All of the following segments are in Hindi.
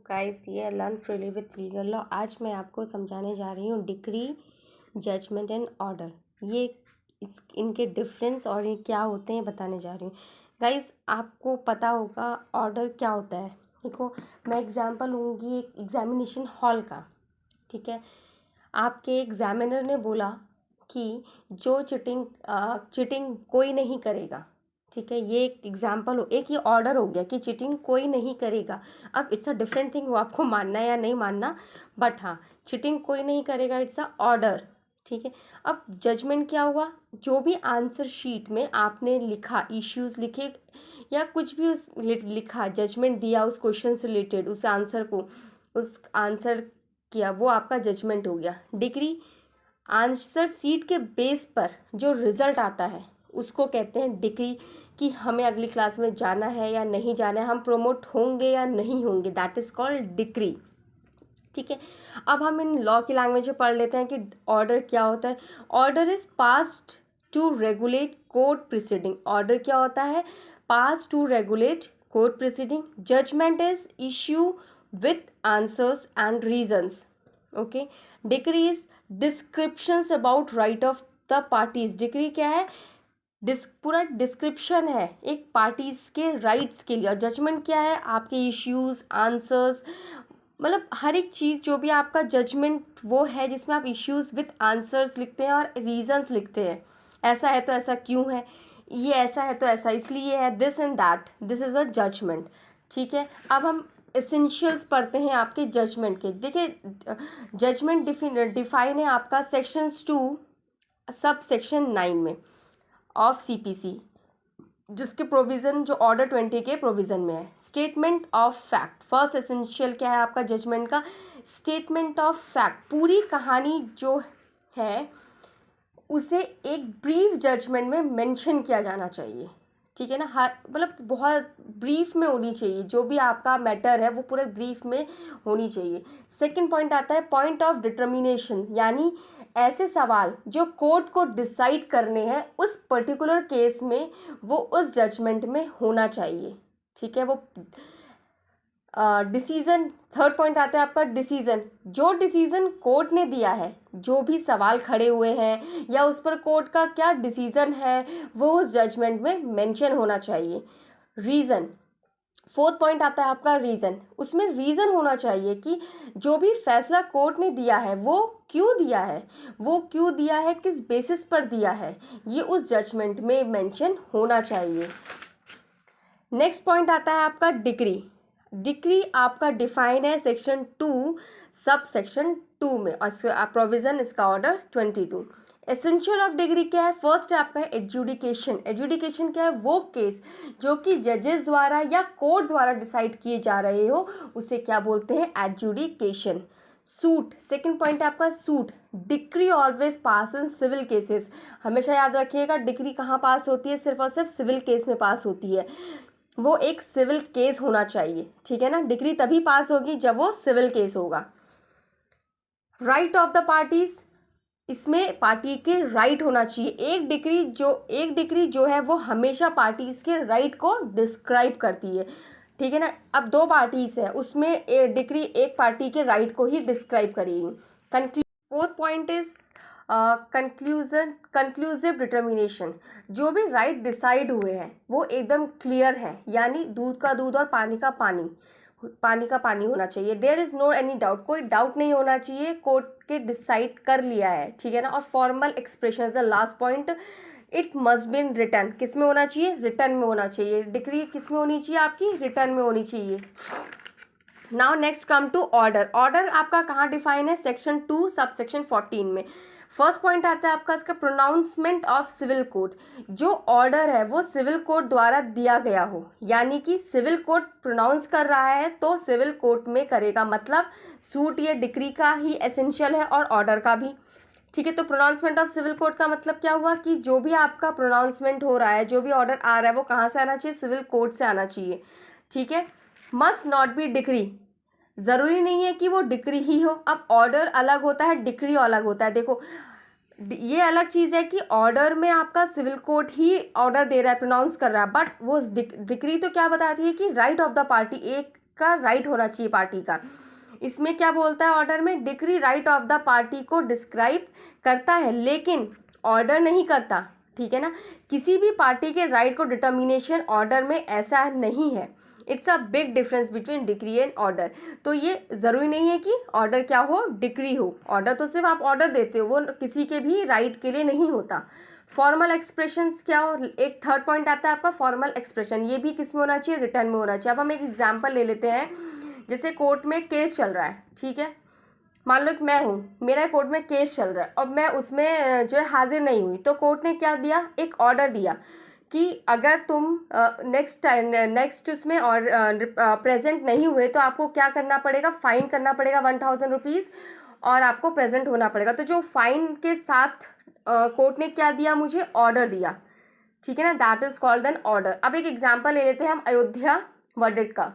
गाइस, ये learn freely with legal law. आज मैं आपको समझाने जा रही हूँ डिक्री, जजमेंट एंड ऑर्डर। ये इनके डिफरेंस और ये क्या होते हैं बताने जा रही हूँ। गाइस, आपको पता होगा ऑर्डर क्या होता है। देखो, मैं एग्जांपल लूँगी एक एग्जामिनेशन हॉल का। ठीक है, आपके एग्जामिनर ने बोला कि जो चीटिंग कोई नहीं करेगा। ठीक है, ये एक एग्जाम्पल हो, एक ये ऑर्डर हो गया कि चीटिंग कोई नहीं करेगा। अब इट्स अ डिफरेंट थिंग, वो आपको मानना है या नहीं मानना, बट हाँ, चीटिंग कोई नहीं करेगा, इट्स अ ऑर्डर। ठीक है, अब जजमेंट क्या हुआ? जो भी आंसर शीट में आपने लिखा, इश्यूज लिखे या कुछ भी उस लिखा, जजमेंट दिया उस क्वेश्चन से रिलेटेड, उस आंसर को, उस आंसर किया, वो आपका जजमेंट हो गया। डिग्री, आंसर सीट के बेस पर जो रिजल्ट आता है उसको कहते हैं डिग्री, कि हमें अगली क्लास में जाना है या नहीं जाना है, हम प्रोमोट होंगे या नहीं होंगे, दैट इज़ कॉल्ड डिग्री। ठीक है, अब हम इन लॉ की लैंग्वेज में पढ़ लेते हैं कि ऑर्डर क्या होता है। Order is passed to regulate court proceeding. Order क्या होता है? Pass to regulate court proceeding. Judgement is issue with answers and reasons. Okay, decree is descriptions about right of the parties. Decree क्या है? पूरा डिस्क्रिप्शन है एक पार्टीज के राइट्स के लिए। और जजमेंट क्या है? आपके इश्यूज, आंसर्स, मतलब हर एक चीज़ जो भी आपका जजमेंट वो है जिसमें आप इश्यूज विथ आंसर्स लिखते हैं और रीजंस लिखते हैं। ऐसा है तो ऐसा क्यों है, ये ऐसा है तो ऐसा इसलिए है, this and that, this is a judgement. ठीक है, अब हम एसेंशियल्स पढ़ते हैं आपके जजमेंट के। देखिए, जजमेंट डिफाइन है आपका सेक्शंस 2 सब सेक्शन 9 में ऑफ सीपीसी, जिसके प्रोविज़न जो ऑर्डर 20 के प्रोविज़न में है। Statement of fact, first essential क्या है आपका जजमेंट का? Statement of fact. पूरी कहानी जो है उसे एक ब्रीफ जजमेंट में मेंशन किया जाना चाहिए। ठीक है ना, हर मतलब बहुत ब्रीफ में होनी चाहिए, जो भी आपका मैटर है वो पूरे ब्रीफ में होनी चाहिए। सेकंड पॉइंट आता है पॉइंट ऑफ डिटर्मिनेशन, यानी ऐसे सवाल जो कोर्ट को डिसाइड करने हैं उस पर्टिकुलर केस में, वो उस जजमेंट में होना चाहिए। ठीक है, वो डिसीजन। थर्ड पॉइंट आता है आपका डिसीजन। जो डिसीजन कोर्ट ने दिया है, जो भी सवाल खड़े हुए हैं या उस पर कोर्ट का क्या डिसीजन है, वो उस जजमेंट में मेंशन होना चाहिए। रीज़न, फोर्थ पॉइंट आता है आपका रीज़न। उसमें रीज़न होना चाहिए कि जो भी फैसला कोर्ट ने दिया है वो क्यों दिया है, वो क्यों दिया है, किस बेसिस पर दिया है, ये उस जजमेंट में मेंशन होना चाहिए। नेक्स्ट पॉइंट आता है आपका डिक्री। डिक्री आपका डिफाइन है सेक्शन 2 सब सेक्शन 2 में, और प्रोविज़न इसका ऑर्डर 22। एसेंशियल ऑफ डिग्री क्या है? फर्स्ट है आपका एडजुडिकेशन। एडजुडिकेशन क्या है? वो केस जो कि जजेस द्वारा या कोर्ट द्वारा डिसाइड किए जा रहे हो, उसे क्या बोलते हैं? एडजुडिकेशन। सूट, सेकंड पॉइंट है आपका suit. Decree always pass in civil cases. हमेशा याद रखिएगा, डिक्री कहाँ पास होती है? सिर्फ और सिर्फ सिविल केस में पास होती है। वो एक सिविल केस होना चाहिए। ठीक है ना, डिक्री तभी पास होगी जब वो सिविल केस होगा। राइट ऑफ द पार्टीज, इसमें पार्टी के राइट होना चाहिए। एक डिक्री जो है वो हमेशा पार्टीज के राइट को डिस्क्राइब करती है। ठीक है ना, अब दो पार्टीज है, उसमें एक डिक्री एक पार्टी के राइट को ही डिस्क्राइब करेगी। Fourth point is conclusive determination. जो भी राइट डिसाइड हुए हैं वो एकदम क्लियर है, यानी दूध का दूध और पानी का पानी होना चाहिए। There is no any doubt, कोई डाउट नहीं होना चाहिए, कोर्ट के डिसाइड कर लिया है। ठीक है ना, और formal expression is the last point. It must be in return, किस में होना चाहिए? रिटर्न में होना चाहिए। डिक्री किस में होनी चाहिए? आपकी रिटर्न में होनी चाहिए। Now next come to order. Order आपका कहाँ डिफाइन है? सेक्शन 2 सब सेक्शन 14 में। फर्स्ट पॉइंट आता है आपका इसका प्रोनाउंसमेंट ऑफ सिविल कोर्ट। जो ऑर्डर है वो सिविल कोर्ट द्वारा दिया गया हो, यानी कि सिविल कोर्ट प्रोनाउंस कर रहा है तो सिविल कोर्ट में करेगा, मतलब सूट ये डिक्री का ही एसेंशियल है और ऑर्डर का भी। ठीक है, तो प्रोनाउंसमेंट ऑफ सिविल कोर्ट का मतलब क्या हुआ कि जो भी आपका प्रोनाउंसमेंट हो रहा है, जो भी ऑर्डर आ रहा है वो कहाँ से आना चाहिए? सिविल कोर्ट से आना चाहिए। ठीक है, मस्ट नॉट बी डिक्री, ज़रूरी नहीं है कि वो डिक्री ही हो। अब ऑर्डर अलग होता है, डिक्री अलग होता है। देखो, ये अलग चीज़ है कि ऑर्डर में आपका सिविल कोर्ट ही ऑर्डर दे रहा है, प्रोनाउंस कर रहा है, बट वो डिक्री तो क्या बताती है कि राइट ऑफ द पार्टी, एक का राइट होना चाहिए पार्टी का। इसमें क्या बोलता है ऑर्डर में, decree right of the party को डिस्क्राइब करता है लेकिन ऑर्डर नहीं करता, ठीक है ना। किसी भी पार्टी के राइट को डिटर्मिनेशन ऑर्डर में ऐसा नहीं है। It's a big difference between decree and order. तो ये ज़रूरी नहीं है कि ऑर्डर क्या हो, डिक्री हो। ऑर्डर तो सिर्फ आप ऑर्डर देते हो, वो किसी के भी राइट के लिए नहीं होता। फॉर्मल एक्सप्रेशंस क्या हो, एक थर्ड पॉइंट आता है आपका फॉर्मल एक्सप्रेशन। ये भी किस में होना चाहिए, रिटर्न में होना चाहिए। अब हम एक एग्जाम्पल ले लेते हैं, जैसे कोर्ट में केस चल रहा है, ठीक है। मान लो कि मैं हूँ, मेरा कोर्ट में केस चल रहा है और मैं उसमें जो है हाजिर नहीं हुई, तो कोर्ट ने क्या दिया, एक ऑर्डर दिया कि अगर तुम नेक्स्ट उसमें और प्रेजेंट नहीं हुए तो आपको क्या करना पड़ेगा, फाइन करना पड़ेगा 1000 रुपीज़ और आपको प्रेजेंट होना पड़ेगा। तो जो फाइन के साथ कोर्ट ने क्या दिया, मुझे ऑर्डर दिया, ठीक है ना, that is called an order. अब एक एग्जाम्पल ले लेते हैं हम अयोध्या वर्डिक्ट का।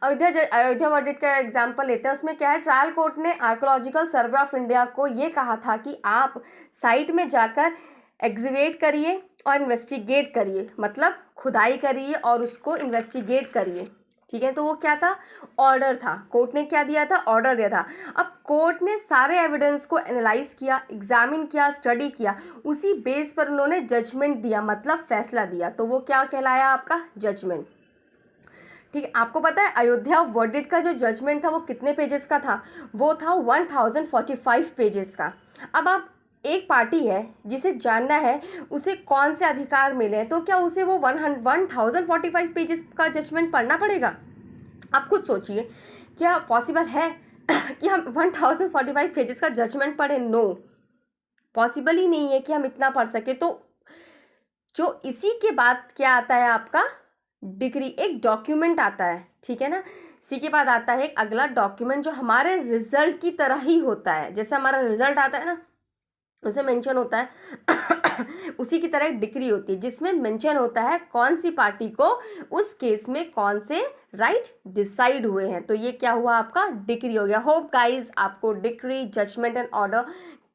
अयोध्या वर्डिक्ट का एग्जाम्पल लेते हैं। उसमें क्या है, ट्रायल कोर्ट ने आर्कोलॉजिकल सर्वे ऑफ इंडिया को ये कहा था कि आप साइट में जाकर एग्जीवेट करिए और इन्वेस्टिगेट करिए, मतलब खुदाई करिए और उसको इन्वेस्टिगेट करिए, ठीक है। तो वो क्या था, ऑर्डर था। कोर्ट ने क्या दिया था, ऑर्डर दिया था। अब कोर्ट ने सारे एविडेंस को एनालाइज किया, एग्जामिन किया, स्टडी किया, उसी बेस पर उन्होंने जजमेंट दिया, मतलब फैसला दिया। तो वो क्या कहलाया, आपका जजमेंट, ठीक है। आपको पता है अयोध्या वर्डिक्ट का जो जजमेंट था वो कितने पेजेस का था, वो था 1045 पेजेस का। अब आप एक पार्टी है जिसे जानना है उसे कौन से अधिकार मिले, तो क्या उसे वो 1045 पेजेस का जजमेंट पढ़ना पड़ेगा? आप खुद सोचिए, क्या पॉसिबल है कि हम 1045 पेजेस का जजमेंट पढ़ें? नो, पॉसिबल ही नहीं है कि हम इतना पढ़ सके। तो जो इसी के बाद क्या आता है आपका, डिग्री, एक डॉक्यूमेंट आता है, ठीक है ना। इसी के बाद आता है एक अगला डॉक्यूमेंट जो हमारे रिजल्ट की तरह ही होता है। जैसे हमारा रिजल्ट आता है ना, उसमें मेंशन होता है उसी की तरह एक डिक्री होती है जिसमें मेंशन होता है कौन सी पार्टी को उस केस में कौन से राइट डिसाइड हुए हैं। तो ये क्या हुआ, आपका डिक्री हो गया। होप गाइज आपको decree, judgement and order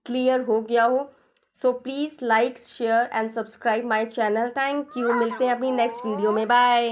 clear हो गया हो। So please like, share and subscribe my channel. Thank you. मिलते हैं अपनी नेक्स्ट वीडियो में। बाय।